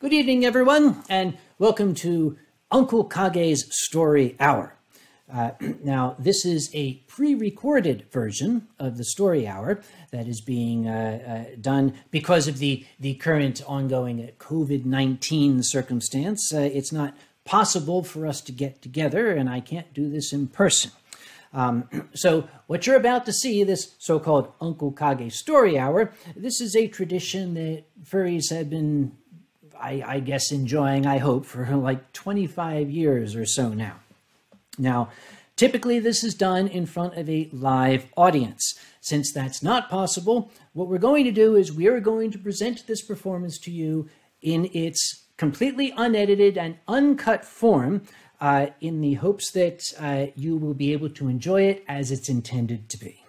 Good evening, everyone, and welcome to Uncle Kage's Story Hour. Now, this is a pre-recorded version of the Story Hour that is being done because of the current ongoing COVID-19 circumstance. It's not possible for us to get together, and I can't do this in person. So what you're about to see, this so-called Uncle Kage Story Hour, this is a tradition that furries have been, I guess, enjoying, I hope, for like 25 years or so now. Now, typically this is done in front of a live audience. Since that's not possible, what we're going to do is we are going to present this performance to you in its completely unedited and uncut form, in the hopes that you will be able to enjoy it as it's intended to be.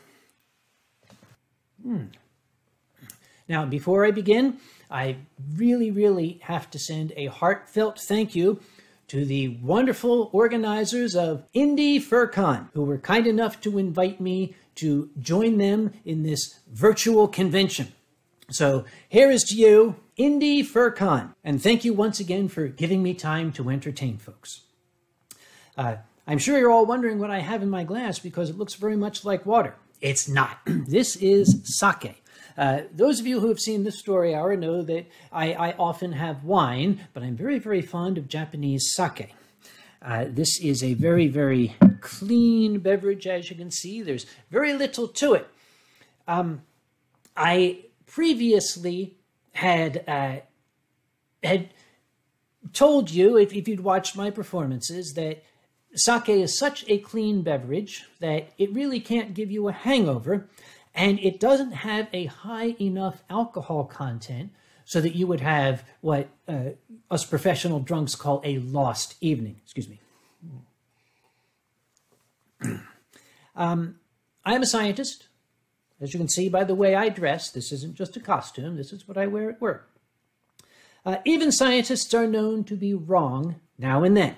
Now, before I begin, I really have to send a heartfelt thank you to the wonderful organizers of Indie FurCon, who were kind enough to invite me to join them in this virtual convention. So here is to you, Indie FurCon, and thank you once again for giving me time to entertain folks. I'm sure you're all wondering what I have in my glass because it looks very much like water. It's not. This is sake. Those of you who have seen this story hour know that I often have wine, but I'm very fond of Japanese sake. This is a very clean beverage, as you can see. There's very little to it. I previously had told you, if you'd watched my performances, that sake is such a clean beverage that it really can't give you a hangover, and it doesn't have a high enough alcohol content so that you would have what us professional drunks call a lost evening. Excuse me. I am a scientist. As you can see by the way I dress, this isn't just a costume. This is what I wear at work. Even scientists are known to be wrong now and then.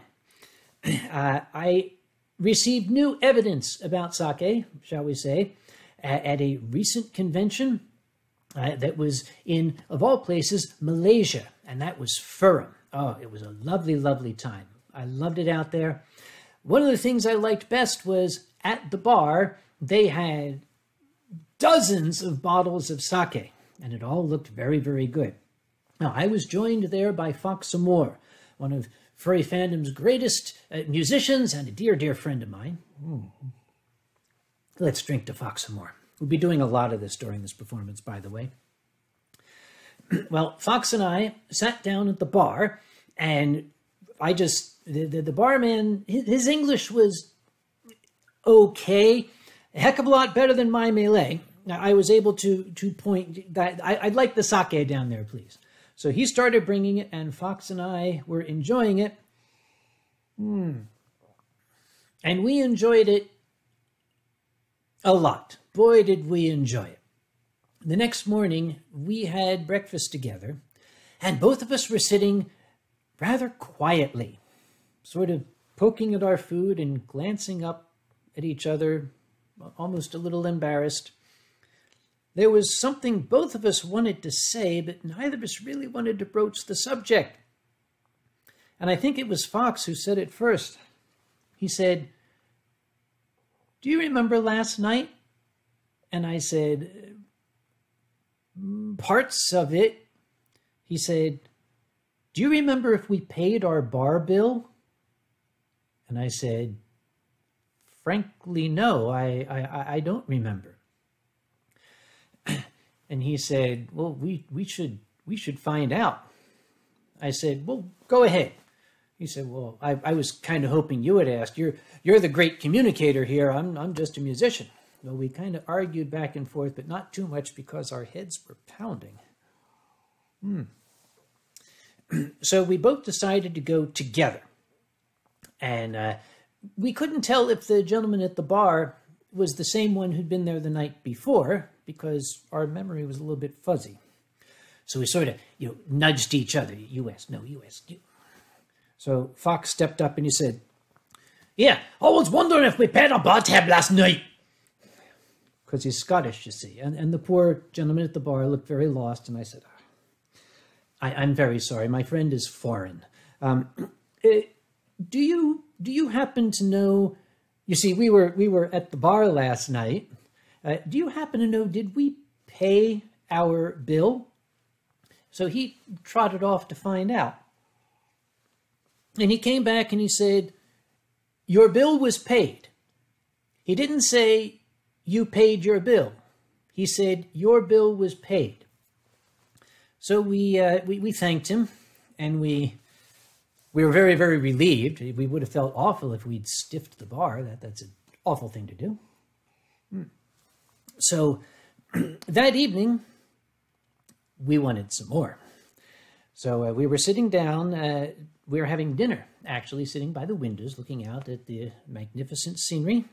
I received new evidence about sake, shall we say, at a recent convention that was in, of all places, Malaysia, and that was Furum. Oh, it was a lovely time. I loved it out there. One of the things I liked best was at the bar, they had dozens of bottles of sake, and it all looked very good. Now, I was joined there by Fox Amore, one of furry fandom's greatest musicians and a dear friend of mine. Let's drink to Fox Amore. We'll be doing a lot of this during this performance, by the way. Well, Fox and I sat down at the bar, and the barman, his English was okay, a heck of a lot better than my Malay. Now, I was able to point that I'd like the sake down there, please. So he started bringing it, and Fox and I were enjoying it. And we enjoyed it a lot. Boy, did we enjoy it. The next morning, we had breakfast together, and both of us were sitting rather quietly, sort of poking at our food and glancing up at each other, almost a little embarrassed. There was something both of us wanted to say, but neither of us really wanted to broach the subject. And I think it was Fox who said it first. He said, "Do you remember last night?" And I said, "Parts of it." He said, "Do you remember if we paid our bar bill?" And I said, "Frankly, no, I don't remember." And he said, "Well, we should find out." I said, "Well, go ahead." He said, "Well, I was kind of hoping you would ask. You're the great communicator here. I'm just a musician." Well, we kind of argued back and forth, but not too much because our heads were pounding. So we both decided to go together. And we couldn't tell if the gentleman at the bar was the same one who'd been there the night before, because our memory was a little bit fuzzy. So we sort of, nudged each other. U.S., no, U.S. So Fox stepped up and he said, "Yeah, I was wondering if we paid our bar tab last night." Because he's Scottish, you see. And the poor gentleman at the bar looked very lost. And I said, I'm very sorry. My friend is foreign. Do you happen to know? You see, we were at the bar last night. Do you happen to know? Did we pay our bill? So he trotted off to find out, and he came back and he said, "Your bill was paid." He didn't say you paid your bill. He said your bill was paid. So we thanked him, and we were very, very relieved. We would have felt awful if we'd stiffed the bar. That's an awful thing to do. So that evening, we wanted some more. So we were sitting down. We were having dinner, actually, sitting by the windows, looking out at the magnificent scenery.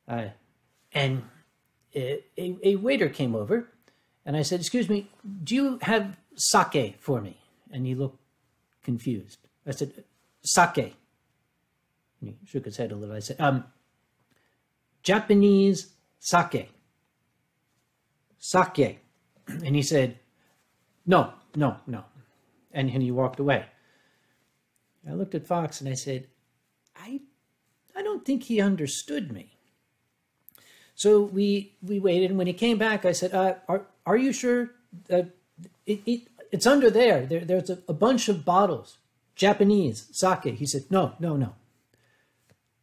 And a waiter came over, and I said, "Excuse me, do you have sake for me?" And he looked confused. I said, "Sake." And he shook his head a little. I said, "Japanese sake." Sake. And he said, no. And he walked away. I looked at Fox and I said, I don't think he understood me. So we waited, and when he came back, I said, are you sure? It's under there. There's a bunch of bottles. Japanese sake. He said, no.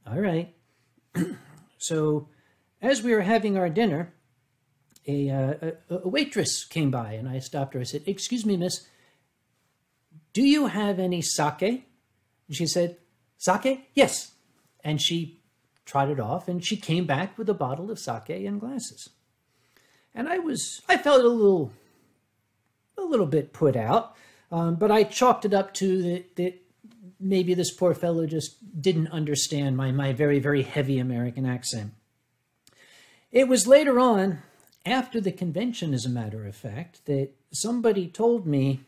All right. So as we were having our dinner, a waitress came by, and I stopped her. I said, "Excuse me, miss, do you have any sake?" And she said, "Sake? Yes." And she trotted off, and she came back with a bottle of sake and glasses. And I felt a little bit put out, but I chalked it up to that maybe this poor fellow just didn't understand my very, very heavy American accent. It was later on, after the convention, as a matter of fact, that somebody told me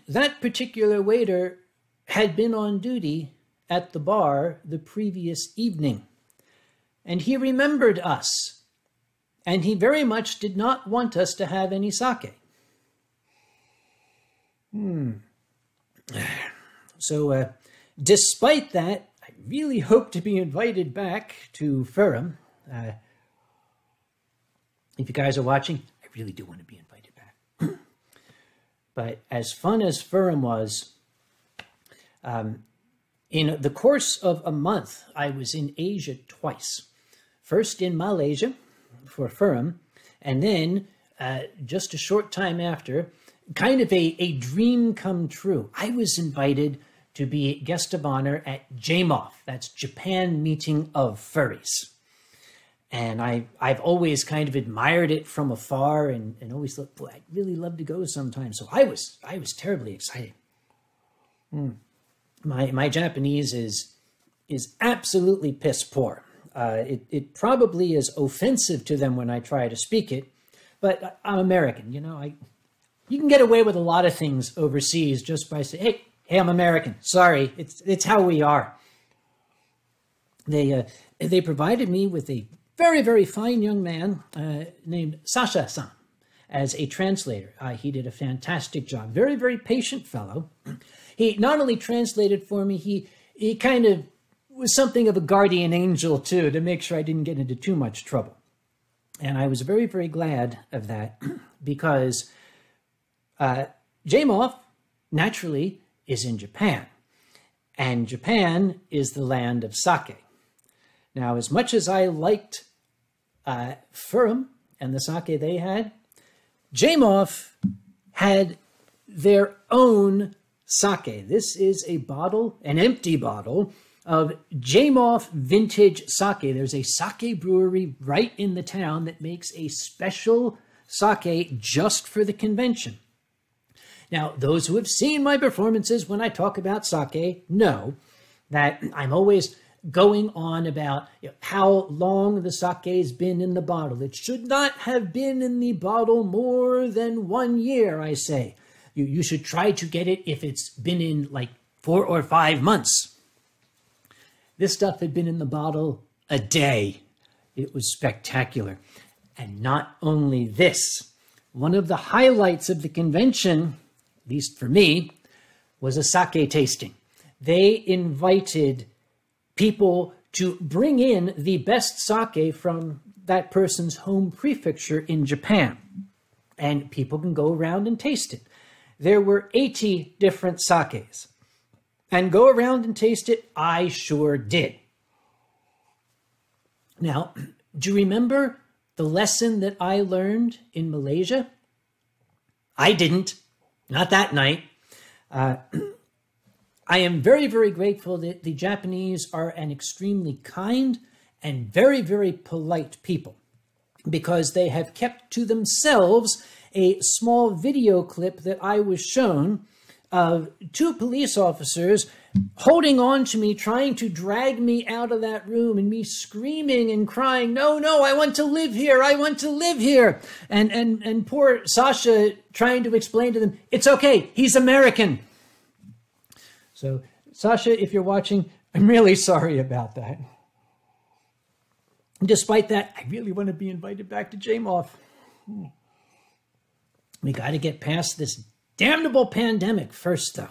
that particular waiter had been on duty at the bar the previous evening, and he remembered us, and he very much did not want us to have any sake. So, despite that, I really hope to be invited back to Ferrum. If you guys are watching, I really do want to be invited back. But as fun as Ferrum was, in the course of a month, I was in Asia twice. First in Malaysia for Ferrum, and then just a short time after, kind of a dream come true. I was invited to be guest of honor at JMOF. That's Japan Meeting of Furries. And I've always kind of admired it from afar, and always thought, boy, I'd really love to go sometime. So I was terribly excited. My Japanese is absolutely piss poor. It probably is offensive to them when I try to speak it, but I'm American, you know. You can get away with a lot of things overseas just by saying, hey, I'm American. Sorry, it's how we are. They provided me with a very, very fine young man named Sasha-san as a translator. He did a fantastic job. Very, very patient fellow. He not only translated for me, he kind of was something of a guardian angel, too, to make sure I didn't get into too much trouble. And I was very, very glad of that because JMOF, naturally, is in Japan. And Japan is the land of sake. Now, as much as I liked Ferrum and the sake they had, JMOF had their own sake. This is a bottle, an empty bottle, of JMOF vintage sake. There's a sake brewery right in the town that makes a special sake just for the convention. Now, those who have seen my performances when I talk about sake know that I'm always going on about how long the sake's been in the bottle. It should not have been in the bottle more than 1 year, I say. You should try to get it if it's been in like 4 or 5 months. This stuff had been in the bottle a day. It was spectacular. And not only this, one of the highlights of the convention at least for me, was a sake tasting. They invited people to bring in the best sake from that person's home prefecture in Japan. And people can go around and taste it. There were 80 different sakes. And go around and taste it, I sure did. Now, do you remember the lesson that I learned in Malaysia? I didn't. Not that night. I am very, very grateful that the Japanese are an extremely kind and very, very polite people, because they have kept to themselves a small video clip that I was shown of 2 police officers holding on to me, trying to drag me out of that room, and me screaming and crying, no, no, I want to live here, I want to live here. And poor Sasha trying to explain to them, it's okay, he's American. So, Sasha, if you're watching, I'm really sorry about that. Despite that, I really want to be invited back to JMOF. We got to get past this damnable pandemic first, though.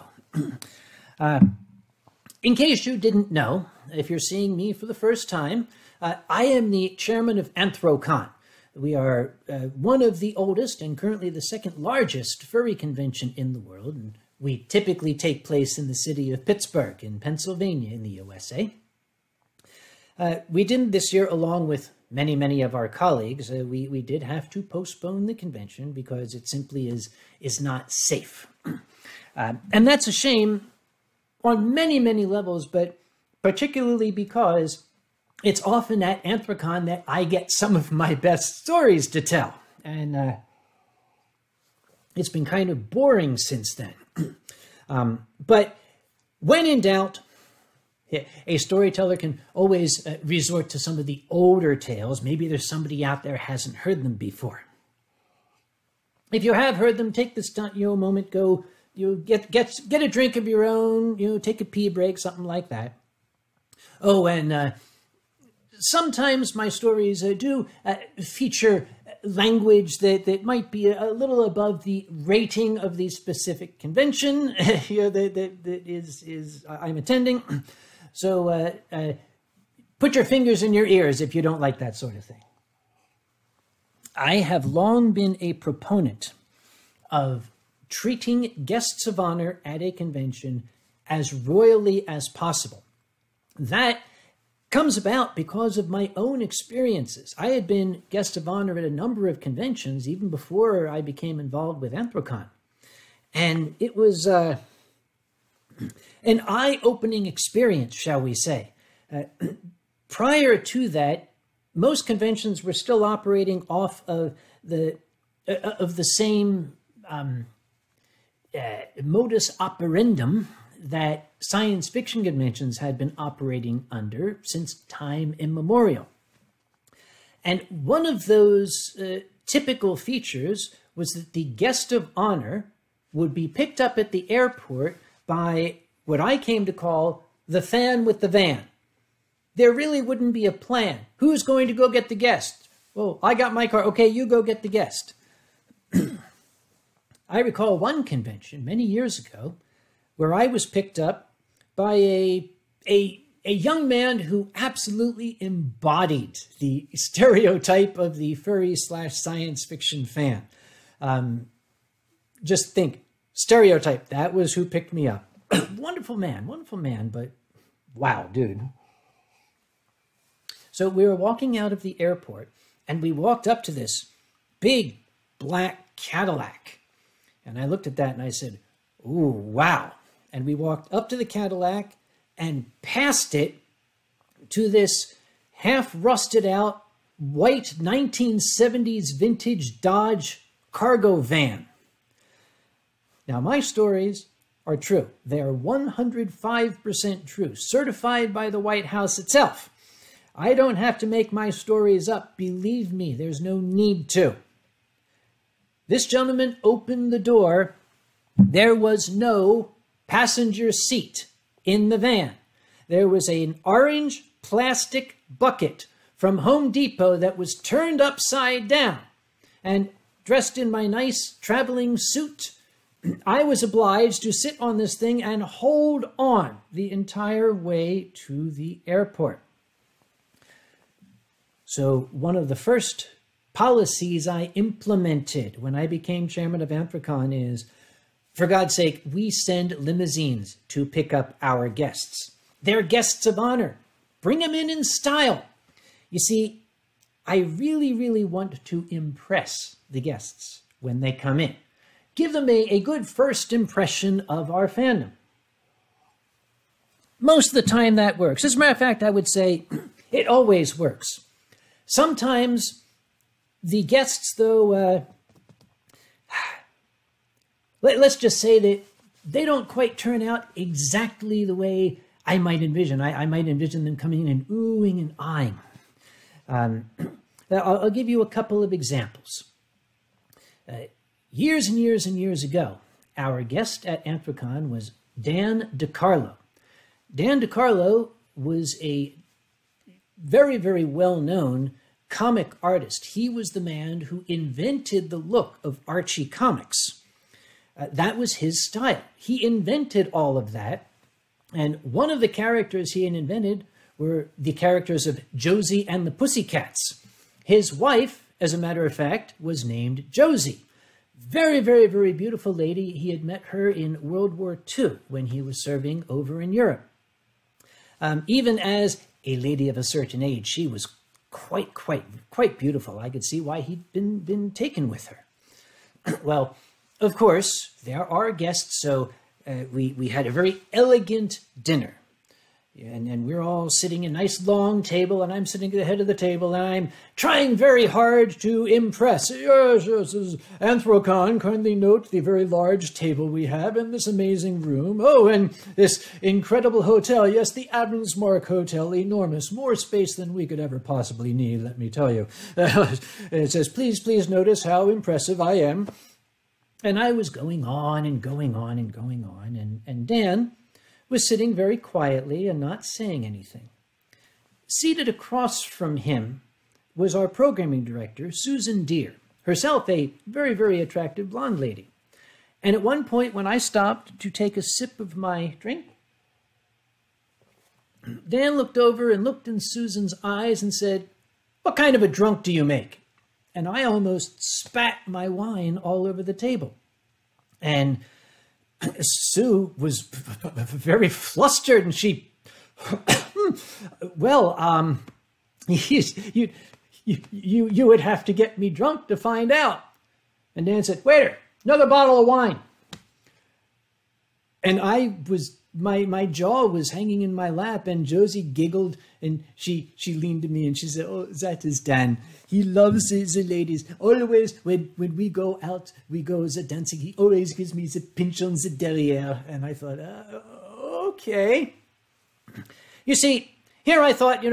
In case you didn't know, if you're seeing me for the first time, I am the chairman of AnthroCon. We are one of the oldest and currently the second largest furry convention in the world, and we typically take place in the city of Pittsburgh in Pennsylvania in the USA. We didn't this year, along with many, many of our colleagues. We did have to postpone the convention because it simply is not safe. And that's a shame on many, many levels, but particularly because it's often at AnthroCon that I get some of my best stories to tell. And it's been kind of boring since then. But when in doubt, a storyteller can always resort to some of the older tales. Maybe there's somebody out there who hasn't heard them before. If you have heard them, take this moment, go, get a drink of your own, take a pee break, something like that. Oh, and sometimes my stories do feature language that might be a little above the rating of the specific convention that is I'm attending. So put your fingers in your ears if you don't like that sort of thing. I have long been a proponent of treating guests of honor at a convention as royally as possible. That comes about because of my own experiences. I had been guest of honor at a number of conventions even before I became involved with AnthroCon. And it was an eye-opening experience, shall we say. Prior to that, most conventions were still operating off of the same modus operandum that science fiction conventions had been operating under since time immemorial. And one of those typical features was that the guest of honor would be picked up at the airport by what I came to call the fan with the van. There really wouldn't be a plan. Who's going to go get the guest? Well, I got my car. Okay, you go get the guest. I recall one convention many years ago where I was picked up by a young man who absolutely embodied the stereotype of the furry/science fiction fan. Just think, stereotype. That was who picked me up. Wonderful man, but wow, dude. So we were walking out of the airport, and we walked up to this big black Cadillac. And I looked at that and I said, ooh, wow. And we walked up to the Cadillac and past it to this half-rusted out white 1970s vintage Dodge cargo van. Now, my stories are true. They are 105% true, certified by the White House itself. I don't have to make my stories up. Believe me, there's no need to. This gentleman opened the door. There was no passenger seat in the van. There was an orange plastic bucket from Home Depot that was turned upside down. And dressed in my nice traveling suit, I was obliged to sit on this thing and hold on the entire way to the airport. So one of the first policies I implemented when I became chairman of Anthrocon is, for God's sake, we send limousines to pick up our guests. They're guests of honor. Bring them in style. You see, I really, really want to impress the guests when they come in. Give them a good first impression of our fandom. Most of the time that works. As a matter of fact, I would say it always works. Sometimes the guests, though, let's just say that they don't quite turn out exactly the way I might envision. I might envision them coming in and oohing and eyeing. I'll give you a couple of examples. Years and years and years ago, our guest at Anthrocon was Dan DeCarlo. Dan DeCarlo was a very, very well-known comic artist. He was the man who invented the look of Archie comics. That was his style. He invented all of that. And one of the characters he invented were the characters of Josie and the Pussycats. His wife, as a matter of fact, was named Josie. Very, very, very beautiful lady. He had met her in World War II when he was serving over in Europe. Even as a lady of a certain age, she was quite beautiful. I could see why he'd been taken with her. Well, of course, there are guests, so we had a very elegant dinner. And we're all sitting at a nice long table, and I'm sitting at the head of the table, and I'm trying very hard to impress. Yes, this is Anthrocon. Kindly note the very large table we have in this amazing room. Oh, and this incredible hotel. Yes, the Admiralsmark Hotel, enormous. More space than we could ever possibly need, let me tell you. It says, please notice how impressive I am. And I was going on and going on and going on, and Dan was sitting very quietly and not saying anything. Seated across from him was our programming director, Susan Deere, herself a very, very attractive blonde lady. And at one point, when I stopped to take a sip of my drink, Dan looked over and looked in Susan's eyes and said, "What kind of a drunk do you make?" And I almost spat my wine all over the table. And Sue was very flustered, and she, well, you would have to get me drunk to find out. And Dan said, "Waiter, another bottle of wine." And I was, my jaw was hanging in my lap, and Josie giggled, and she leaned to me and she said, "Oh, that is Dan. He loves the ladies. Always, when we go out, we go dancing, he always gives me the pinch on the derriere." And I thought, okay. You see, here I thought,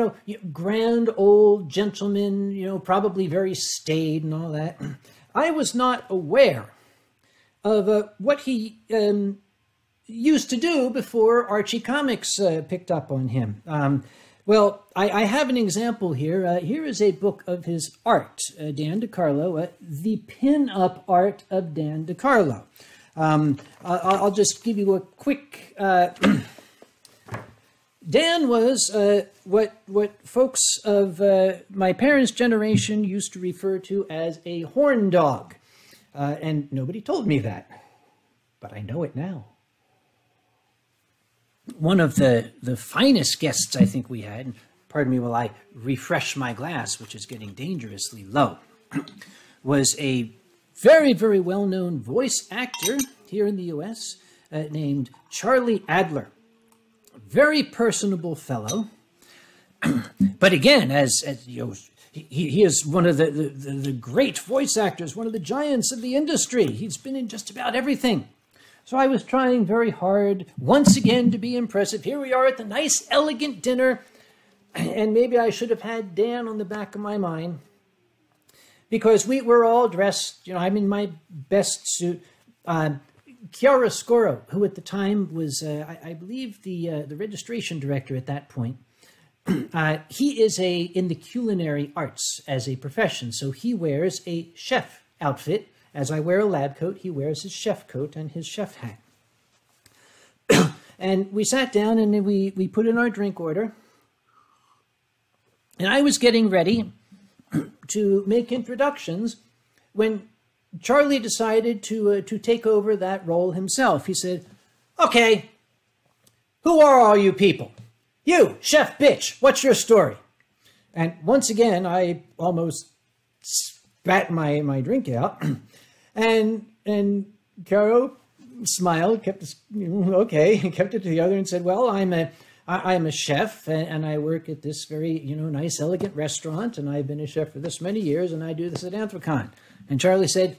grand old gentleman, probably very staid and all that. I was not aware of what he used to do before Archie Comics picked up on him. Well, I have an example here. Here is a book of his art, Dan DeCarlo, the pin-up art of Dan DeCarlo. I'll just give you a quick... Dan was what folks of my parents' generation used to refer to as a horn dog. And nobody told me that, but I know it now. One of the finest guests I think we had, pardon me while I refresh my glass, which is getting dangerously low, was a very, very well-known voice actor here in the U.S. Named Charlie Adler. Very personable fellow. But again, as he is one of the great voice actors, one of the giants of the industry. He's been in just about everything. So I was trying very hard, once again, to be impressive. Here we are at the nice, elegant dinner, and maybe I should have had Dan on the back of my mind, because we were all dressed, I'm in my best suit. Chiara Scoro, who at the time was, I believe, the registration director at that point, he is in the culinary arts as a profession, so he wears a chef outfit As I wear a lab coat, he wears his chef coat and his chef hat. And we sat down and we put in our drink order. And I was getting ready to make introductions when Charlie decided to take over that role himself. He said, "Okay, who are all you people? You, Chef Bitch, what's your story?" And once again, I almost spat my drink out. and Caro smiled, kept it together and said, "Well, I'm a chef and I work at this very, nice, elegant restaurant, and I've been a chef for this many years, and I do this at Anthrocon." And Charlie said,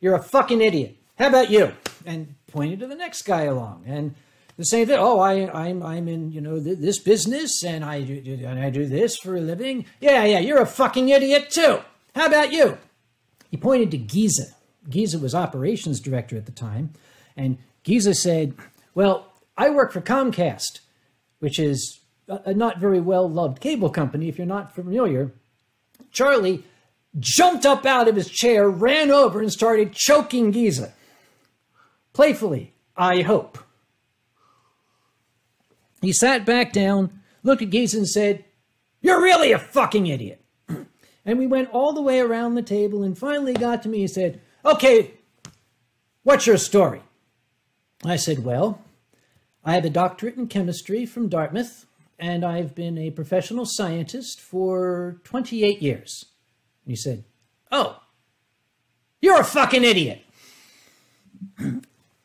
"You're a fucking idiot. How about you?" And pointed to the next guy along. And the same thing. "Oh, I'm in, this business, and I do this for a living." Yeah, you're a fucking idiot too. How about you?" He pointed to Giza. Giza was operations director at the time. And Giza said, "Well, I work for Comcast, which is a not very well-loved cable company, if you're not familiar." Charlie jumped up out of his chair, ran over, and started choking Giza. Playfully, I hope. He sat back down, looked at Giza and said, "You're really a fucking idiot." And we went all the way around the table and finally got to me and said, "Okay, what's your story?" I said, "Well, I have a doctorate in chemistry from Dartmouth, and I've been a professional scientist for 28 years. And he said, "Oh, you're a fucking idiot."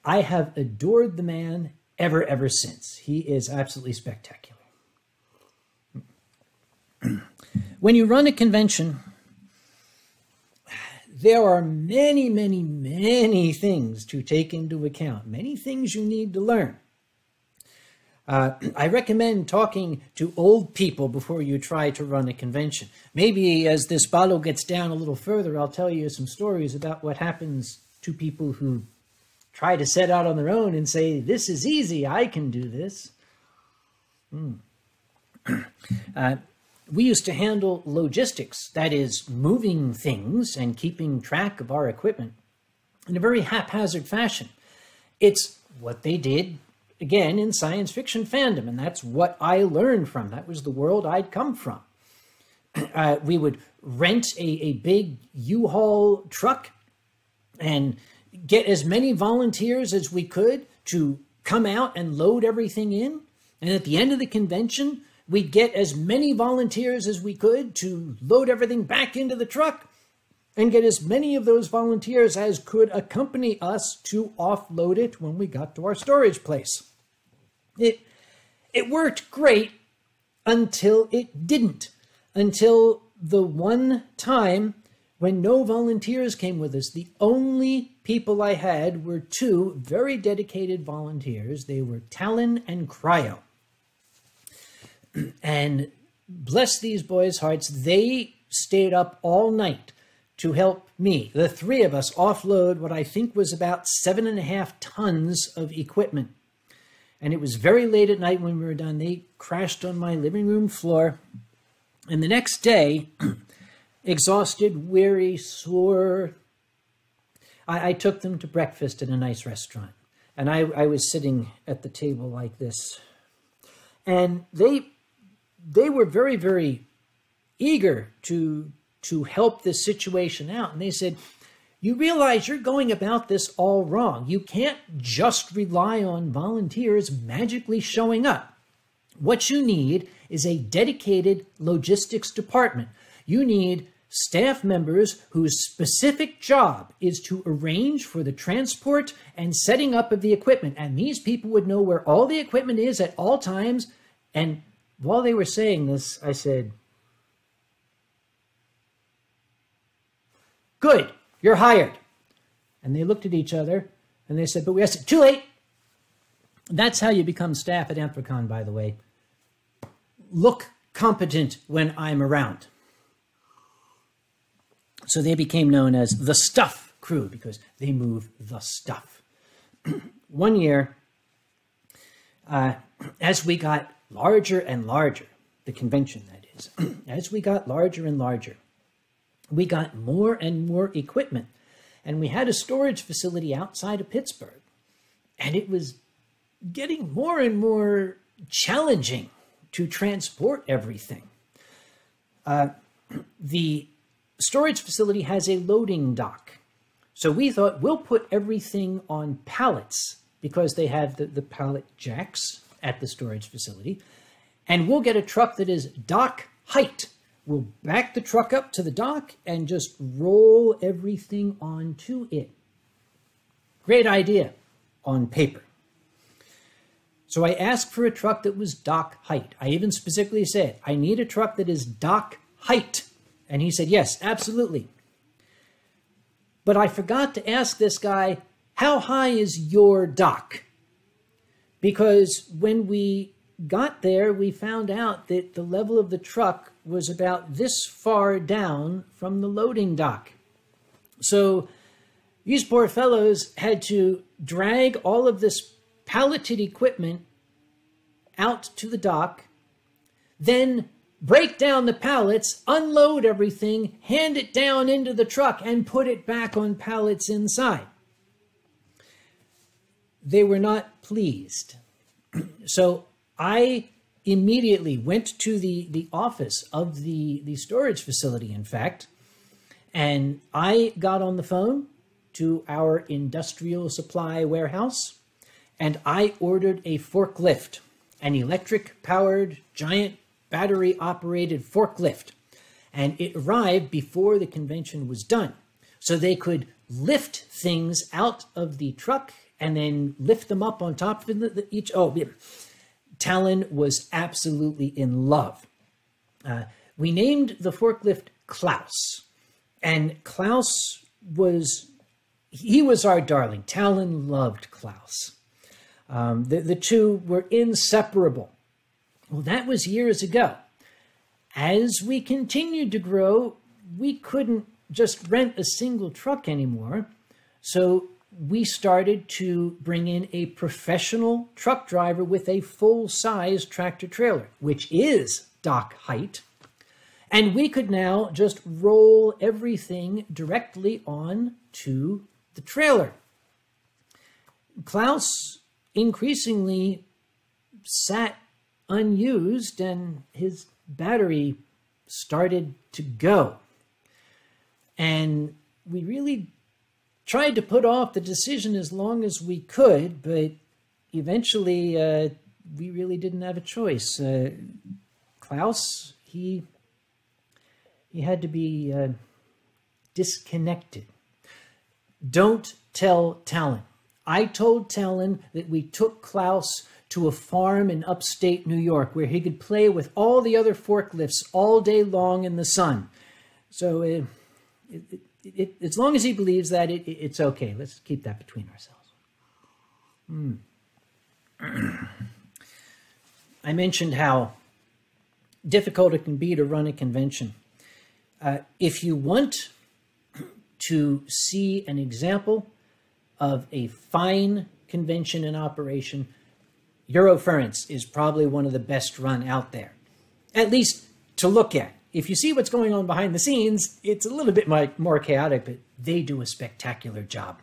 I have adored the man ever since. He is absolutely spectacular. When you run a convention, there are many things to take into account, many things you need to learn. I recommend talking to old people before you try to run a convention. Maybe as this bottle gets down a little further, I'll tell you some stories about what happens to people who try to set out on their own and say, "This is easy, I can do this." We used to handle logistics, that is, moving things and keeping track of our equipment in a very haphazard fashion. It's what they did, again, in science fiction fandom, and that's what I learned from. That was the world I'd come from. We would rent a big U-Haul truck and get as many volunteers as we could to come out and load everything in. And at the end of the convention, we'd get as many volunteers as we could to load everything back into the truck and get as many of those volunteers as could accompany us to offload it when we got to our storage place. It worked great until it didn't. Until the one time when no volunteers came with us. The only people I had were two very dedicated volunteers. They were Talon and Cryo. And bless these boys' hearts, they stayed up all night to help me, the three of us, offload what I think was about 7.5 tons of equipment. And it was very late at night when we were done. They crashed on my living room floor. And the next day, exhausted, weary, sore, I took them to breakfast at a nice restaurant. And I was sitting at the table like this. And they were very, very eager to help this situation out. And they said, "You realize you're going about this all wrong. You can't just rely on volunteers magically showing up. What you need is a dedicated logistics department. You need staff members whose specific job is to arrange for the transport and setting up of the equipment. And these people would know where all the equipment is at all times." And while they were saying this, I said, "Good, you're hired." And they looked at each other and they said, "But we said, too late." That's how you become staff at Anthrocon, by the way. Look competent when I'm around. So they became known as the Stuff Crew because they move the stuff. One year, as we got larger and larger, the convention that is, as we got larger and larger, we got more and more equipment. And we had a storage facility outside of Pittsburgh. And it was getting more and more challenging to transport everything. The storage facility has a loading dock. So we thought we'll put everything on pallets because they have the pallet jacks at the storage facility. And we'll get a truck that is dock height. We'll back the truck up to the dock and just roll everything onto it. Great idea on paper. So I asked for a truck that was dock height. I even specifically said, I need a truck that is dock height. And he said, yes, absolutely. But I forgot to ask this guy, how high is your dock? Because when we got there, we found out that the level of the truck was about this far down from the loading dock. So these poor fellows had to drag all of this palleted equipment out to the dock, then break down the pallets, unload everything, hand it down into the truck, and put it back on pallets inside. They were not pleased. So I immediately went to the office of the storage facility, in fact, and I got on the phone to our industrial supply warehouse, and I ordered a forklift, an electric-powered, giant, battery-operated forklift. And it arrived before the convention was done. So they could lift things out of the truck and then lift them up on top of each. Oh, yeah. Talon was absolutely in love. We named the forklift Klaus. And Klaus was our darling. Talon loved Klaus. The two were inseparable. Well, that was years ago. As we continued to grow, we couldn't just rent a single truck anymore. So we started to bring in a professional truck driver with a full-size tractor trailer, which is dock height. And we could now just roll everything directly on to the trailer. Klaus increasingly sat unused and his battery started to go. And we really tried to put off the decision as long as we could, but eventually we really didn't have a choice. Klaus, he had to be disconnected. Don't tell Talon. I told Talon that we took Klaus to a farm in upstate New York where he could play with all the other forklifts all day long in the sun. So as long as he believes that, it's okay. Let's keep that between ourselves. I mentioned how difficult it can be to run a convention. If you want to see an example of a fine convention in operation, Eurofurence is probably one of the best run out there, at least to look at. If you see what's going on behind the scenes, it's a little bit more chaotic, but they do a spectacular job.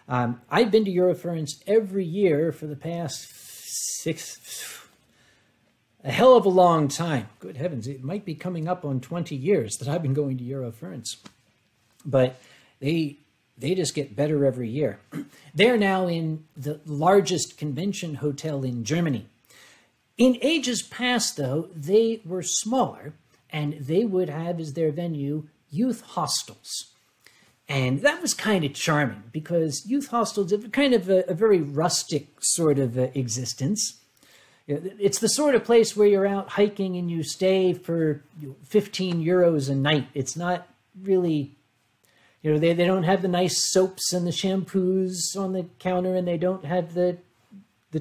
I've been to Eurofurence every year for the past a hell of a long time. Good heavens, it might be coming up on 20 years that I've been going to Eurofurence. But they just get better every year. They're now in the largest convention hotel in Germany. In ages past, though, they were smaller, and they would have as their venue youth hostels. And that was kind of charming, because youth hostels are kind of a very rustic sort of existence. It's the sort of place where you're out hiking and you stay for 15 euros a night. It's not really... they don't have the nice soaps and the shampoos on the counter, and they don't have the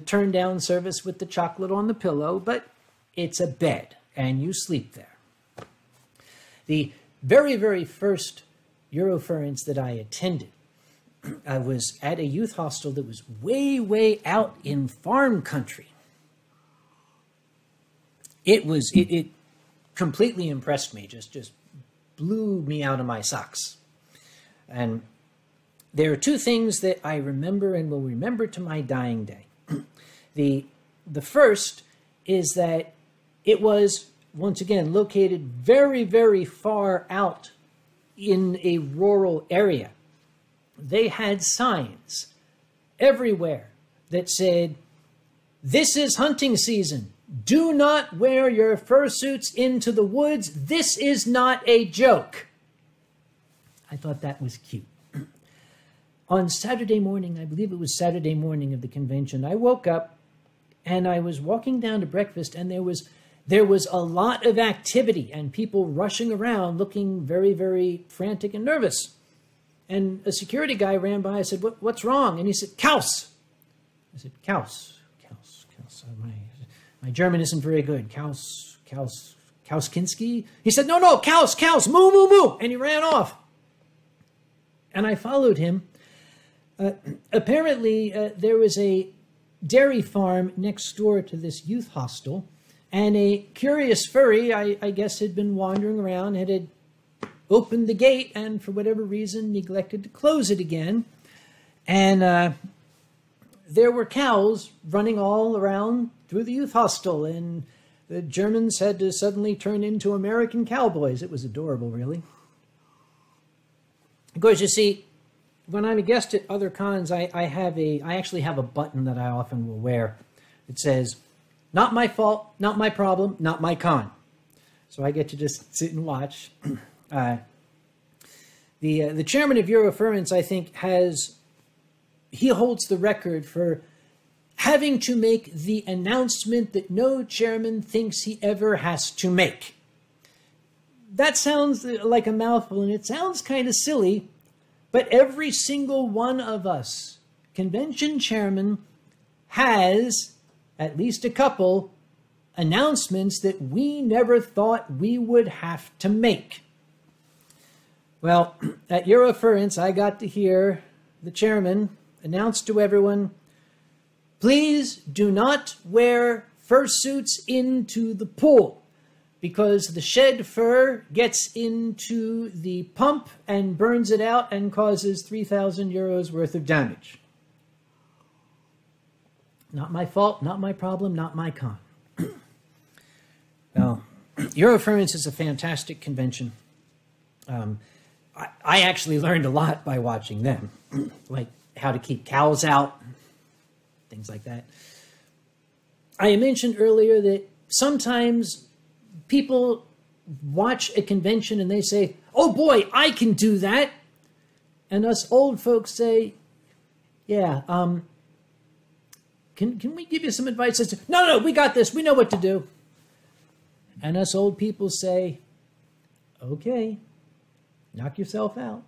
turn-down service with the chocolate on the pillow, but it's a bed, and you sleep there. The very, very first Eurofurence that I attended, I was at a youth hostel that was way, way out in farm country. It completely impressed me, just blew me out of my socks. And there are two things that I remember and will remember to my dying day. The first is that it was, once again, located very, very far out in a rural area. They had signs everywhere that said, "This is hunting season. Do not wear your fursuits into the woods. This is not a joke." I thought that was cute. On Saturday morning, I believe it was Saturday morning of the convention, I woke up and I was walking down to breakfast, and there was a lot of activity and people rushing around looking very, very frantic and nervous. And a security guy ran by. I said, "What's wrong?" And he said, "Kaus." I said, "Kaus. My German isn't very good. Kauskinski?" He said, "No, Kaus, moo, moo, moo." And he ran off. And I followed him. Apparently, there was a dairy farm next door to this youth hostel, and a curious furry, I guess, had been wandering around, had opened the gate, and for whatever reason neglected to close it again. And there were cows running all around through the youth hostel, and the Germans had to suddenly turn into American cowboys. It was adorable, really. Of course, you see, when I'm a guest at other cons, I actually have a button that I often will wear. It says, "Not my fault, not my problem, not my con." So I get to just sit and watch. The chairman of Eurofurence, I think, he holds the record for having to make the announcement that no chairman thinks he ever has to make. That sounds like a mouthful, and it sounds kind of silly, but every single one of us, convention chairman, has at least a couple announcements that we never thought we would have to make. Well, at Eurofurence, I got to hear the chairman announce to everyone, "Please do not wear fursuits into the pool, because the shed fur gets into the pump and burns it out and causes 3,000 euros worth of damage." Not my fault, not my problem, not my con. Well, Eurofurence is a fantastic convention. I actually learned a lot by watching them, like how to keep cows out, things like that. I mentioned earlier that sometimes people watch a convention and they say, "Oh boy, I can do that." And us old folks say, "Yeah, can we give you some advice?" No, we got this. We know what to do. And us old people say, "Okay, knock yourself out."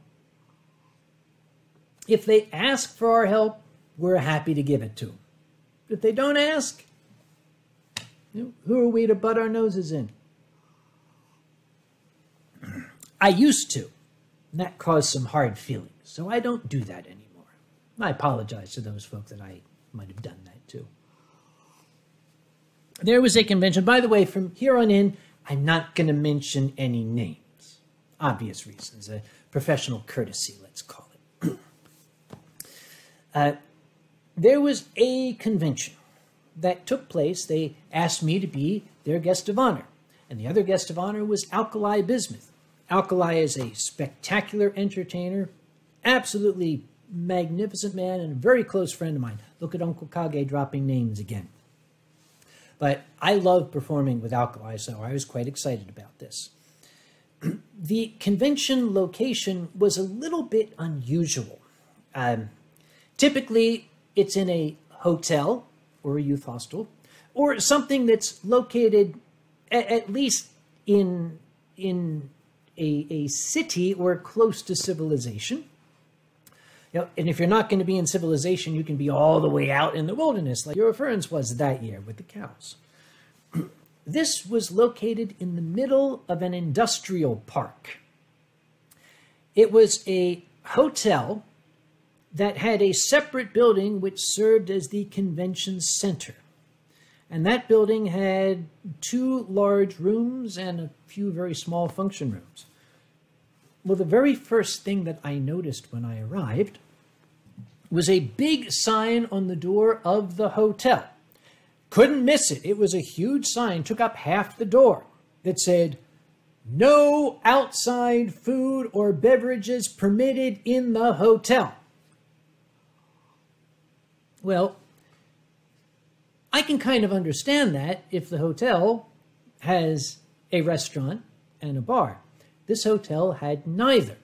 If they ask for our help, we're happy to give it to them. If they don't ask, who are we to butt our noses in? I used to, and that caused some hard feelings, so I don't do that anymore. I apologize to those folks that I might have done that to. There was a convention. By the way, from here on in, I'm not going to mention any names. Obvious reasons. A professional courtesy, let's call it. There was a convention that took place. They asked me to be their guest of honor. And the other guest of honor was Alkali Bismuth. Alkali is a spectacular entertainer, absolutely magnificent man, and a very close friend of mine. Look at Uncle Kage dropping names again. But I love performing with Alkali, so I was quite excited about this. The convention location was a little bit unusual. Typically, it's in a hotel or a youth hostel, or something that's located at least in a city or close to civilization. You know, and if you're not going to be in civilization, you can be all the way out in the wilderness, like Eurofurence was that year with the cows. This was located in the middle of an industrial park. It was a hotel that had a separate building which served as the convention center. And that building had 2 large rooms and a few very small function rooms. Well, the very first thing that I noticed when I arrived was a big sign on the door of the hotel. Couldn't miss it. It was a huge sign, took up half the door, that said, "No outside food or beverages permitted in the hotel." Well, I can kind of understand that if the hotel has a restaurant and a bar. This hotel had neither.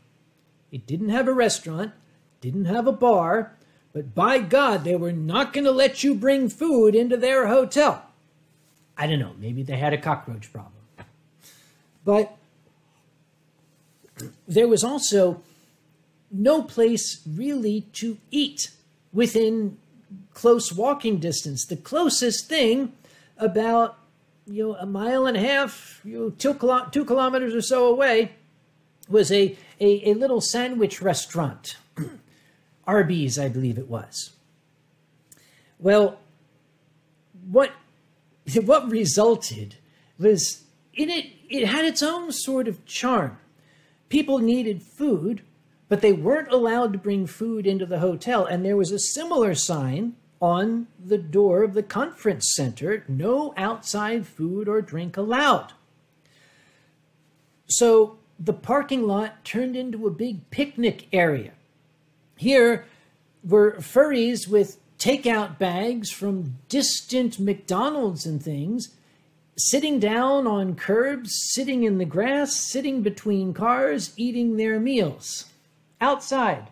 It didn't have a restaurant, didn't have a bar, but by God, they were not going to let you bring food into their hotel. I don't know, maybe they had a cockroach problem. But there was also no place really to eat within close walking distance. The closest thing, about a mile and a half, 2 kilometers or so away, was a little sandwich restaurant. Arby's, I believe it was. Well, what resulted was, it had its own sort of charm. People needed food, but they weren't allowed to bring food into the hotel. And there was a similar sign on the door of the conference center: "No outside food or drink allowed." So the parking lot turned into a big picnic area. Here were furries with takeout bags from distant McDonald's and things, sitting down on curbs, sitting in the grass, sitting between cars, eating their meals outside.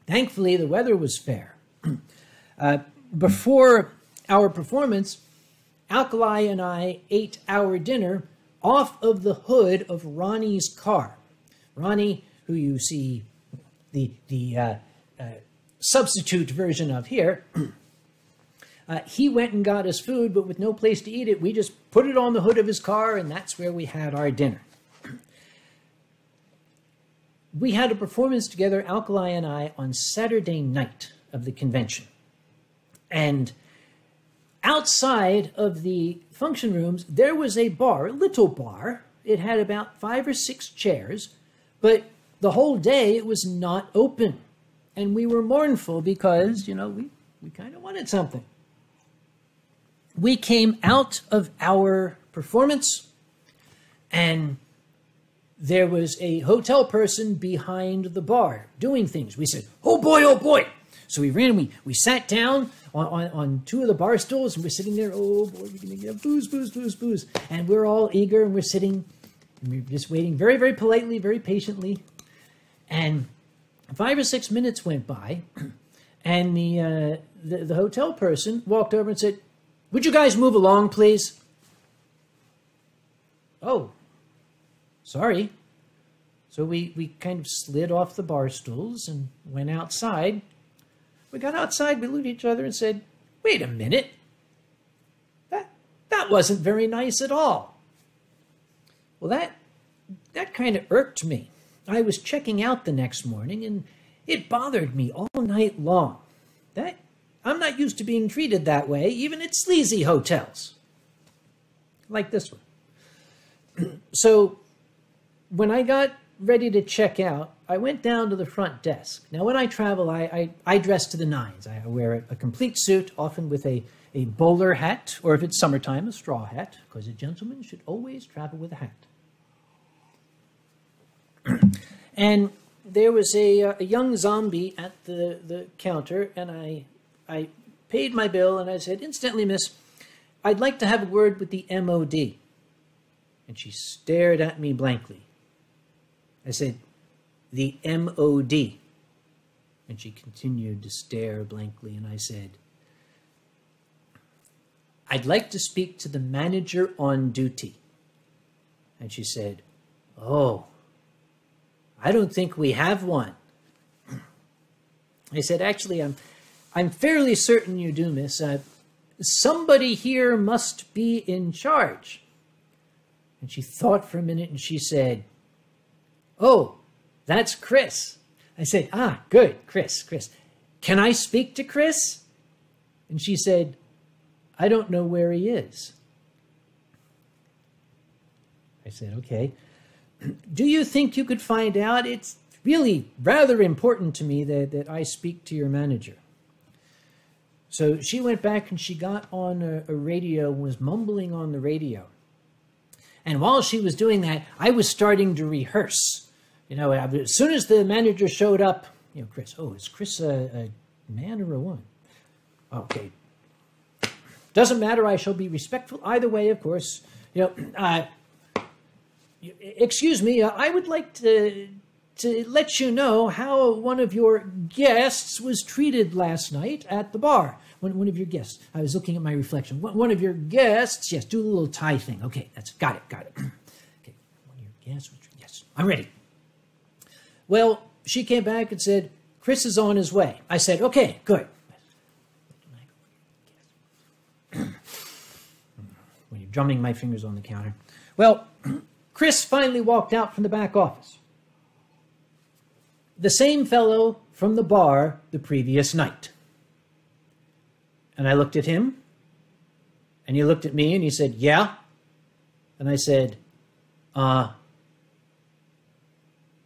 Thankfully, the weather was fair. Before our performance, Alkali and I ate our dinner off of the hood of Ronnie's car. Ronnie, who you see the substitute version of here, he went and got us food, but with no place to eat it, we just put it on the hood of his car, and that's where we had our dinner. We had a performance together, Alkali and I, on Saturday night of the convention. And outside of the function rooms, there was a bar, a little bar. It had about 5 or 6 chairs, but the whole day it was not open. And we were mournful because, we kind of wanted something. We came out of our performance, and there was a hotel person behind the bar doing things. We said, "Oh boy, oh boy." So we ran, we sat down on 2 of the bar stools, and we're sitting there, "Oh boy, we're going to get booze, booze, booze, booze." And we're all eager, and we're sitting, and we're just waiting very, very politely, very patiently. And 5 or 6 minutes went by, and the hotel person walked over and said, "Would you guys move along, please?" "Oh, sorry." So we kind of slid off the bar stools and went outside. We got outside, we looked at each other and said, "Wait a minute. That wasn't very nice at all." Well, that kind of irked me. I was checking out the next morning, and it bothered me all night long. I'm not used to being treated that way, even at sleazy hotels. Like this one. So when I got ready to check out, I went down to the front desk. Now, when I travel, I dress to the nines. I wear a complete suit, often with a bowler hat, or if it's summertime, a straw hat, because a gentleman should always travel with a hat. And there was a young zombie at the counter, and I paid my bill, and I said, "Incidentally, miss, I'd like to have a word with the MOD." And she stared at me blankly. I said, "The MOD." And she continued to stare blankly, and I said, "I'd like to speak to the manager on duty." And she said, "Oh, I don't think we have one." I said, "Actually, I'm fairly certain you do, miss. Somebody here must be in charge." And she thought for a minute, and she said, "Oh, that's Chris." I said, "Ah, good, Chris. Can I speak to Chris?" And she said, "I don't know where he is." I said, "Okay. do you think you could find out? It's really rather important to me that I speak to your manager. So she went back and she got on a radio and was mumbling on the radio. And while she was doing that, I was starting to rehearse. You know, as soon as the manager showed up, you know, Chris, oh, is Chris a man or a woman? Okay. Doesn't matter, I shall be respectful either way, of course. You know, excuse me, I would like to let you know how one of your guests was treated last night at the bar. One of your guests. I was looking at my reflection. One of your guests, yes, do a little tie thing. Okay, got it. Okay, one of your guests, yes, I'm ready. Well, she came back and said, Chris is on his way. I said, okay, good. When you're drumming my fingers on the counter. Well, Chris finally walked out from the back office. The same fellow from the bar the previous night. And I looked at him, and he looked at me, and he said, yeah. And I said,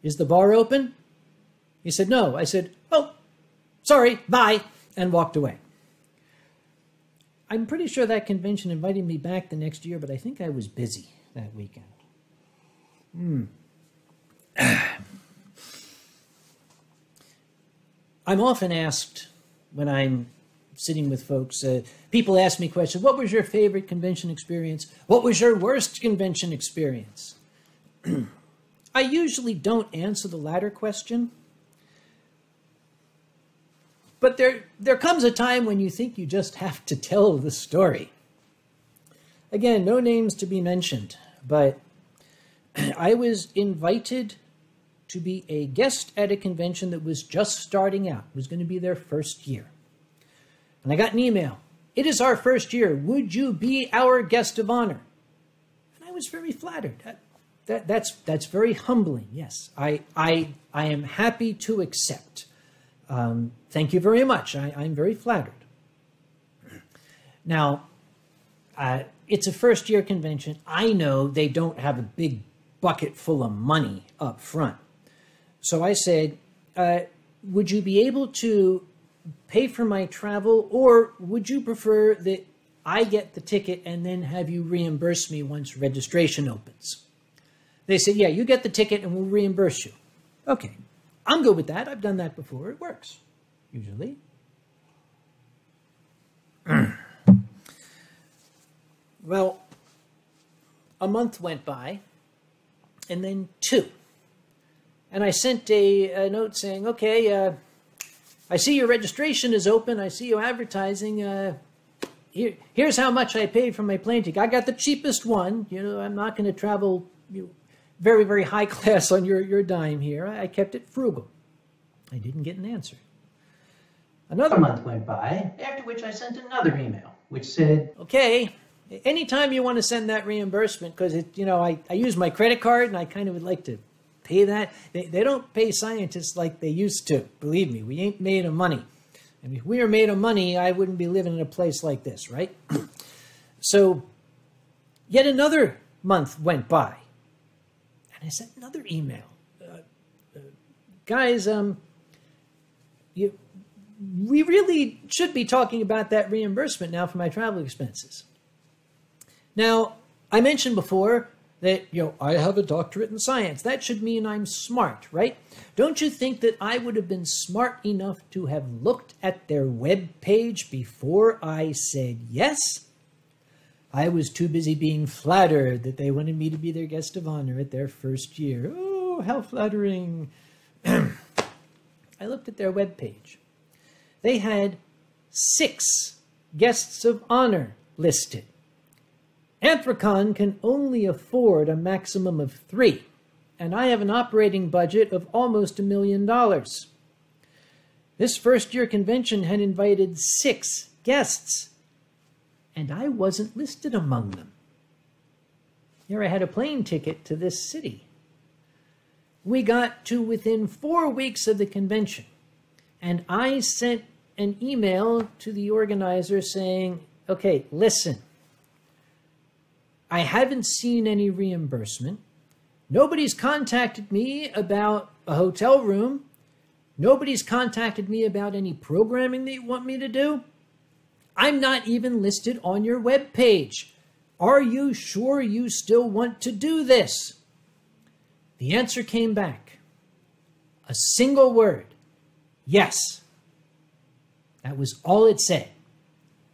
is the bar open? He said, no. I said, oh, sorry, bye, and walked away. I'm pretty sure that convention invited me back the next year, but I think I was busy that weekend. I'm often asked when I'm sitting with folks, people ask me questions, what was your favorite convention experience? What was your worst convention experience? I usually don't answer the latter question, but there comes a time when you think you just have to tell the story. Again, no names to be mentioned, but I was invited to be a guest at a convention that was just starting out. It was going to be their first year. And I got an email. It is our first year. Would you be our guest of honor? And I was very flattered. That's very humbling. Yes, I am happy to accept. Thank you very much. I'm very flattered. Now, it's a first-year convention. I know they don't have a big bucket full of money up front. So I said, would you be able to pay for my travel, or would you prefer that I get the ticket and then have you reimburse me once registration opens? They said, yeah, you get the ticket and we'll reimburse you. Okay, I'm good with that. I've done that before. It works, usually. Well, a month went by, and then 2. And I sent a note saying, okay, I see your registration is open. I see you advertising. Here's how much I paid for my plane ticket. I got the cheapest one. You know, I'm not going to travel very, very high class on your dime here. I kept it frugal. I didn't get an answer. Another month went by, after which I sent another email, which said, okay, anytime you want to send that reimbursement, because I use my credit card and I kind of would like to pay that. They don't pay scientists like they used to. Believe me, we ain't made of money. And if we were made of money, I wouldn't be living in a place like this, right? So yet another month went by. And I sent another email. Guys, we really should be talking about that reimbursement now for my travel expenses. Now, I mentioned before that, I have a doctorate in science. That should mean I'm smart, right? Don't you think that I would have been smart enough to have looked at their web page before I said yes? I was too busy being flattered that they wanted me to be their guest of honor at their first year. Oh, how flattering. I looked at their web page. They had 6 guests of honor listed. Anthrocon can only afford a maximum of 3, and I have an operating budget of almost $1 million. This first-year convention had invited 6 guests, and I wasn't listed among them. Here I had a plane ticket to this city. We got to within 4 weeks of the convention, and I sent an email to the organizer saying, okay, listen, I haven't seen any reimbursement. Nobody's contacted me about a hotel room. Nobody's contacted me about any programming that you want me to do. I'm not even listed on your web page. Are you sure you still want to do this? The answer came back. A single word. Yes. That was all it said.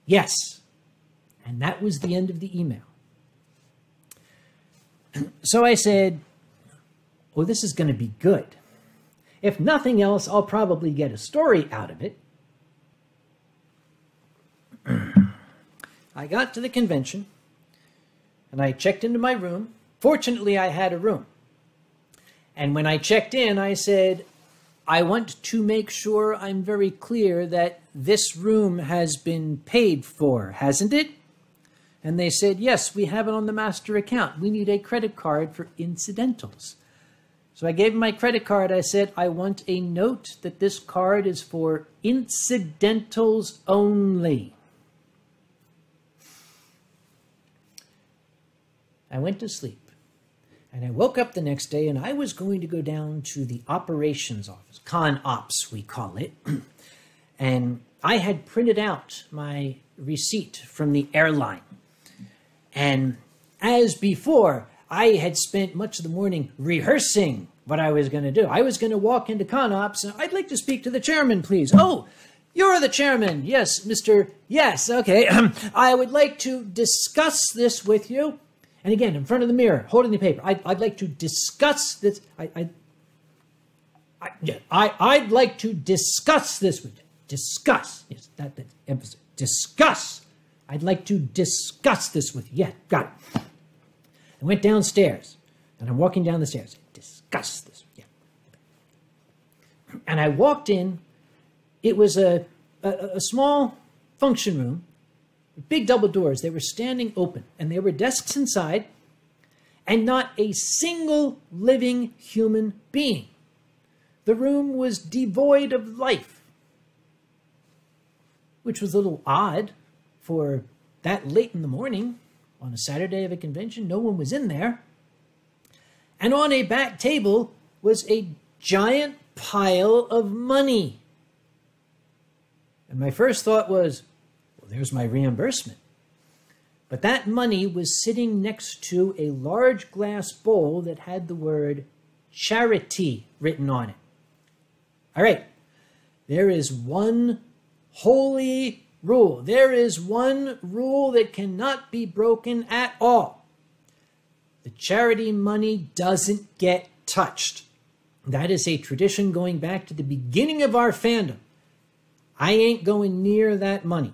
Yes. And that was the end of the email. So I said, oh, this is going to be good. If nothing else, I'll probably get a story out of it. I got to the convention, and I checked into my room. Fortunately, I had a room. And when I checked in, I said, I want to make sure I'm very clear that this room has been paid for, hasn't it? And they said, yes, we have it on the master account. We need a credit card for incidentals. So I gave them my credit card. I said, I want a note that this card is for incidentals only. I went to sleep. And I woke up the next day, and I was going to go down to the operations office, Con Ops, we call it. And I had printed out my receipt from the airline. And as before, I had spent much of the morning rehearsing what I was going to do. I was going to walk into Con Ops, and I'd like to speak to the chairman, please. Oh, you're the chairman. Yes, Mr. Yes, okay. I would like to discuss this with you. And again, in front of the mirror, holding the paper, I'd like to discuss this. I'd like to discuss this with you. Discuss. Yes, that emphasis. Discuss. I'd like to discuss this with you. Yeah, got it. I went downstairs, and I'm walking down the stairs. Discuss this. Yeah. And I walked in. It was a small function room. Big double doors. They were standing open, and there were desks inside, and not a single living human being. The room was devoid of life, which was a little odd for that late in the morning on a Saturday of a convention. No one was in there. And on a back table was a giant pile of money. And my first thought was, there's my reimbursement. But that money was sitting next to a large glass bowl that had the word charity written on it. All right, there is one holy rule. There is one rule that cannot be broken at all. The charity money doesn't get touched. That is a tradition going back to the beginning of our fandom. I ain't going near that money.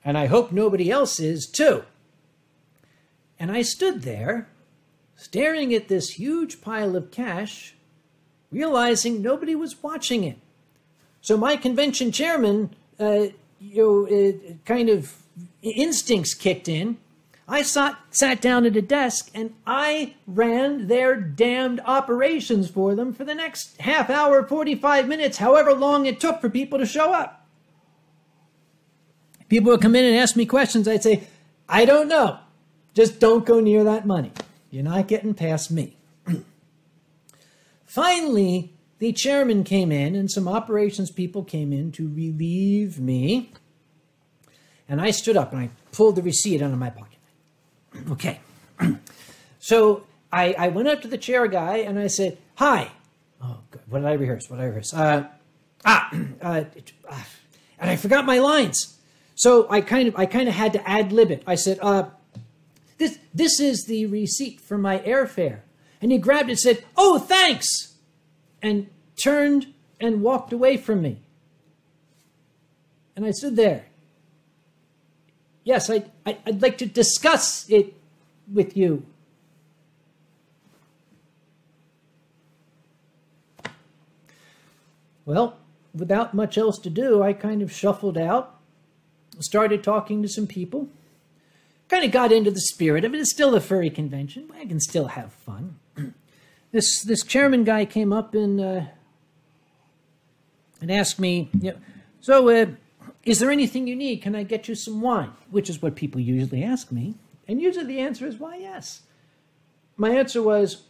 And I hope nobody else is, too. And I stood there, staring at this huge pile of cash, realizing nobody was watching it. So my convention chairman, kind of instincts kicked in. I sat down at a desk, and I ran their damned operations for them for the next half hour, 45 minutes, however long it took for people to show up. People would come in and ask me questions. I'd say, I don't know. Just don't go near that money. You're not getting past me. Finally, the chairman came in, and some operations people came in to relieve me. And I stood up, and I pulled the receipt out of my pocket. Okay. So I went up to the chair guy, and I said, hi. Oh, good. What did I rehearse? And I forgot my lines. So I kind of had to ad-lib it. I said, this is the receipt for my airfare. And he grabbed it and said, oh, thanks, and turned and walked away from me. And I stood there. Yes, I'd like to discuss it with you. Well, without much else to do, I kind of shuffled out. Started talking to some people. Kind of got into the spirit of it. It's still a furry convention. I can still have fun. This chairman guy came up and asked me, so is there anything you need? Can I get you some wine? Which is what people usually ask me And usually the answer is, why, yes. My answer was,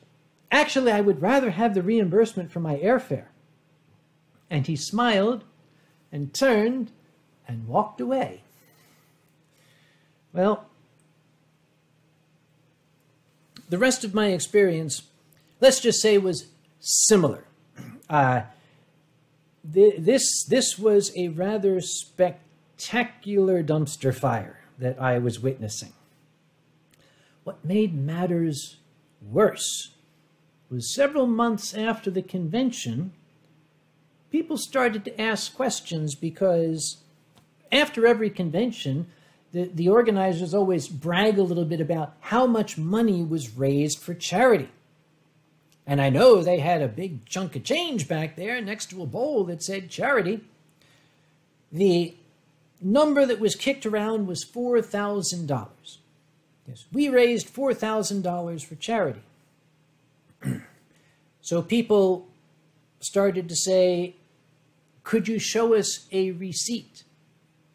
actually, I would rather have the reimbursement for my airfare. And he smiled and turned and walked away. Well, the rest of my experience, let's just say, was similar. This was a rather spectacular dumpster fire that I was witnessing. What made matters worse was several months after the convention, people started to ask questions because after every convention, the organizers always brag a little bit about how much money was raised for charity. And I know they had a big chunk of change back there next to a bowl that said charity. The number that was kicked around was $4,000. Yes, we raised $4,000 for charity. So people started to say, could you show us a receipt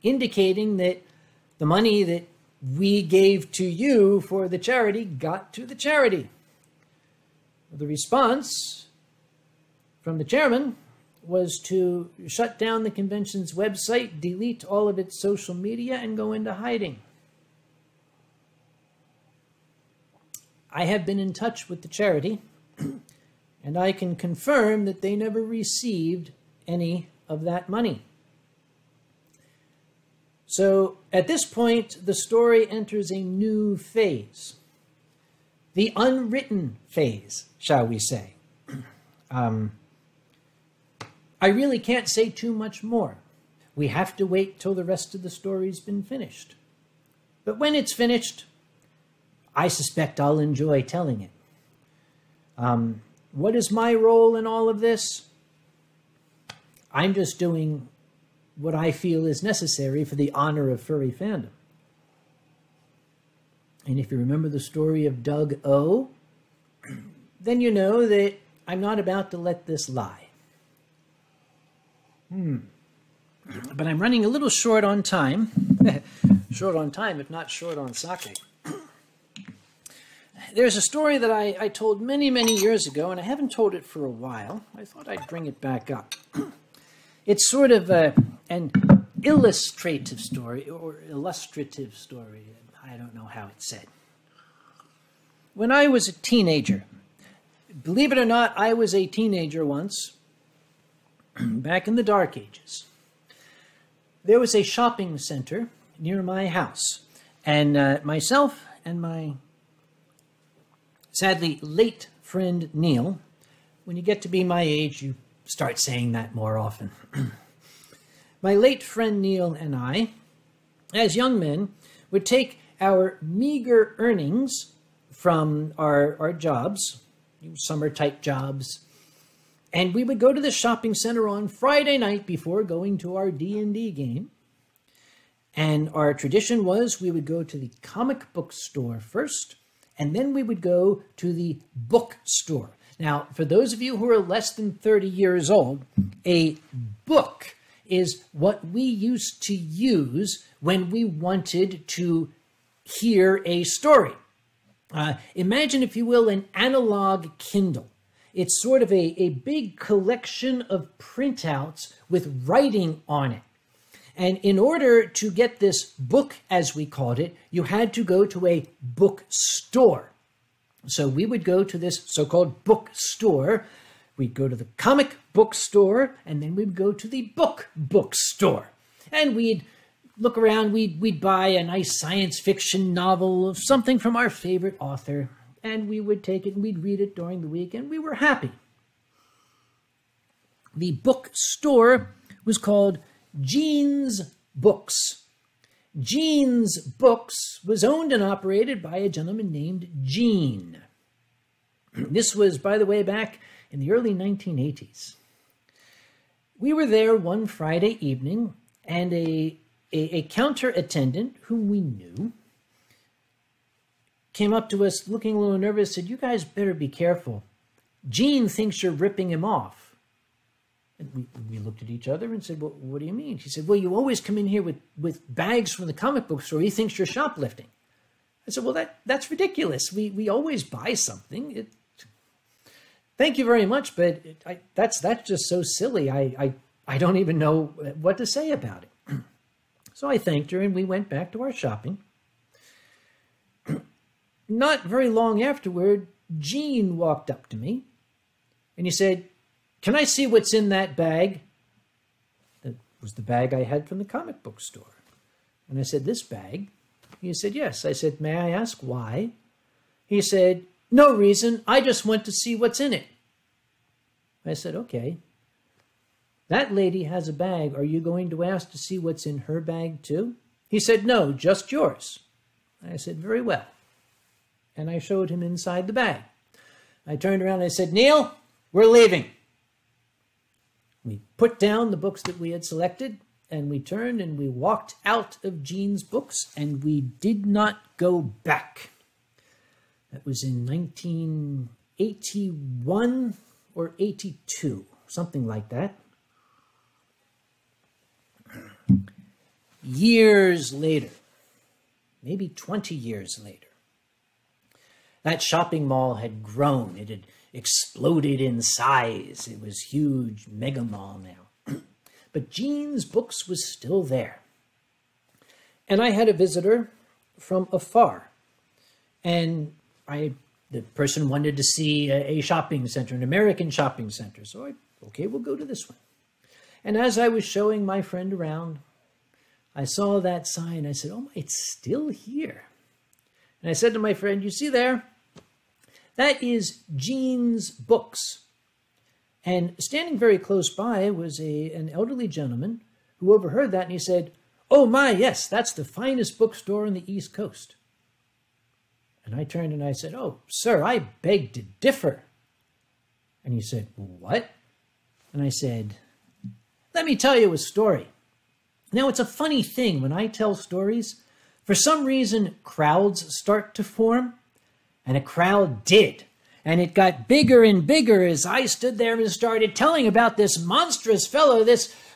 indicating that the money that we gave to you for the charity got to the charity? The response from the chairman was to shut down the convention's website, delete all of its social media, and go into hiding. I have been in touch with the charity, and I can confirm that they never received any of that money. So at this point, the story enters a new phase. The unwritten phase, shall we say. I really can't say too much more. We have to wait till the rest of the story's been finished. But when it's finished, I suspect I'll enjoy telling it. What is my role in all of this? I'm just doing what I feel is necessary for the honor of furry fandom. And if you remember the story of Doug O, then you know that I'm not about to let this lie. But I'm running a little short on time. Short on time, if not short on sake. There's a story that I told many, many years ago, and I haven't told it for a while. I thought I'd bring it back up. It's sort of an illustrative story, or illustrative story. I don't know how it's said. When I was a teenager, believe it or not, I was a teenager once, back in the dark ages. There was a shopping center near my house, and myself and my sadly late friend Neil, when you get to be my age, you start saying that more often. My late friend Neil and I, as young men, would take our meager earnings from our jobs, summer-type jobs, and we would go to the shopping center on Friday night before going to our D&D game. And our tradition was we would go to the comic book store first, and then we would go to the bookstore. Now, for those of you who are less than 30 years old, a book is what we used to use when we wanted to hear a story. Imagine, if you will, an analog Kindle. It's sort of a big collection of printouts with writing on it. And in order to get this book, as we called it, you had to go to a bookstore. So we would go to this so-called bookstore. We'd go to the comic book store, and then we'd go to the bookstore. And we'd look around, we'd buy a nice science fiction novel of something from our favorite author, and we would take it and we'd read it during the week, and we were happy. The bookstore was called Gene's Books. Gene's Books was owned and operated by a gentleman named Gene. This was, by the way, back in the early 1980s. We were there one Friday evening, and a counter attendant whom we knew came up to us looking a little nervous, said, "You guys better be careful. Gene thinks you're ripping him off." And we looked at each other and said, "Well, what do you mean?" She said, "Well, you always come in here with bags from the comic book store. He thinks you're shoplifting." I said, well, that's ridiculous. We always buy something. Thank you very much, but that's just so silly. I don't even know what to say about it. So I thanked her, and we went back to our shopping. Not very long afterward, Gene walked up to me, and he said, "Can I see what's in that bag?" That was the bag I had from the comic book store. And I said, "This bag?" He said, "Yes." I said, "May I ask why?" He said, "No reason. I just want to see what's in it." I said, "Okay. That lady has a bag. Are you going to ask to see what's in her bag too?" He said, "No, just yours." I said, "Very well." And I showed him inside the bag. I turned around and I said, "Neil, we're leaving." We put down the books that we had selected, and we turned and we walked out of Gene's books, and we did not go back. That was in 1981 or 82, something like that. Years later, maybe 20 years later, that shopping mall had grown. It had exploded in size. It was huge, mega mall now. But Gene's books was still there. And I had a visitor from afar. And the person wanted to see a shopping center, an American shopping center. So okay, we'll go to this one. And as I was showing my friend around, I saw that sign. I said, "Oh, it's still here." And I said to my friend, "You see there? That is Gene's books." And standing very close by was an elderly gentleman who overheard that, and he said, "Oh my, yes, that's the finest bookstore on the East Coast." And I turned and I said, "Oh, sir, I beg to differ." And he said, "What?" And I said, "Let me tell you a story." Now, it's a funny thing when I tell stories. For some reason, crowds start to form, and a crowd did. And it got bigger and bigger as I stood there and started telling about this monstrous fellow,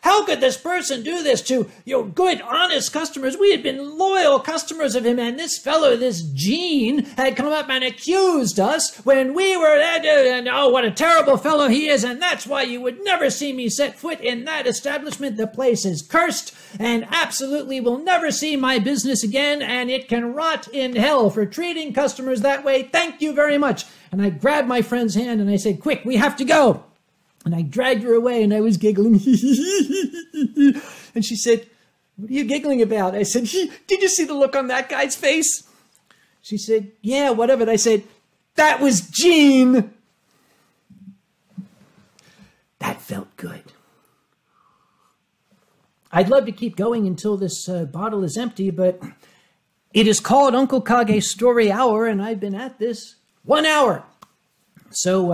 how could this person do this to, good, honest customers? We had been loyal customers of him, and this fellow, this Gene, had come up and accused us when we were, and oh, what a terrible fellow he is, and that's why you would never see me set foot in that establishment. The place is cursed, and absolutely will never see my business again, and it can rot in hell for treating customers that way. Thank you very much. And I grabbed my friend's hand, and I said, "Quick, we have to go." And I dragged her away, and I was giggling. And she said, "What are you giggling about?" I said, "Did you see the look on that guy's face?" She said, "Yeah, what of it?" I said, "That was Gene." That felt good. I'd love to keep going until this bottle is empty, but it is called Uncle Kage Story Hour, and I've been at this 1 hour. So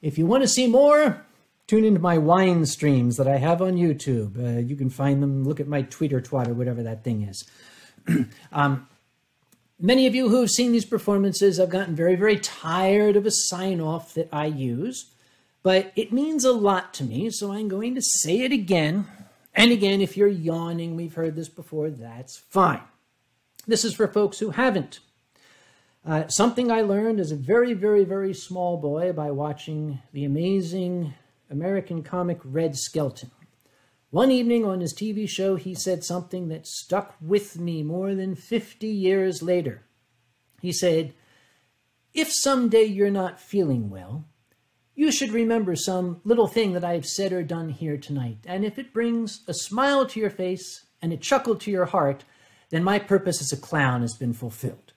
if you want to see more, tune into my wine streams that I have on YouTube. You can find them. Look at my tweet or twat or whatever that thing is. Many of you who have seen these performances have gotten very, very tired of a sign-off that I use. But it means a lot to me, so I'm going to say it again. And again, if you're yawning, we've heard this before, that's fine. This is for folks who haven't. Something I learned as a very, very, very small boy by watching the amazing American comic Red Skelton. One evening on his TV show, he said something that stuck with me more than 50 years later. He said, "If someday you're not feeling well, you should remember some little thing that I've said or done here tonight. And if it brings a smile to your face and a chuckle to your heart, then my purpose as a clown has been fulfilled."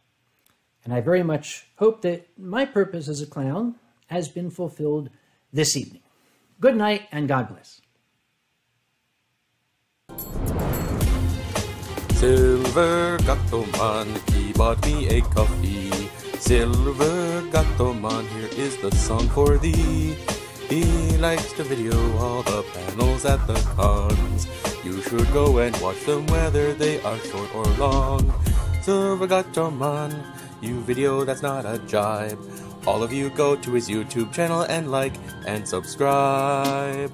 And I very much hope that my purpose as a clown has been fulfilled this evening. Good night, and God bless. Silver Gato Man, he bought me a coffee. Silver Gato Man, here is the song for thee. He likes to video all the panels at the cons. You should go and watch them whether they are short or long. Silver Gato Man, you video that's not a jibe. All of you go to his YouTube channel and like and subscribe.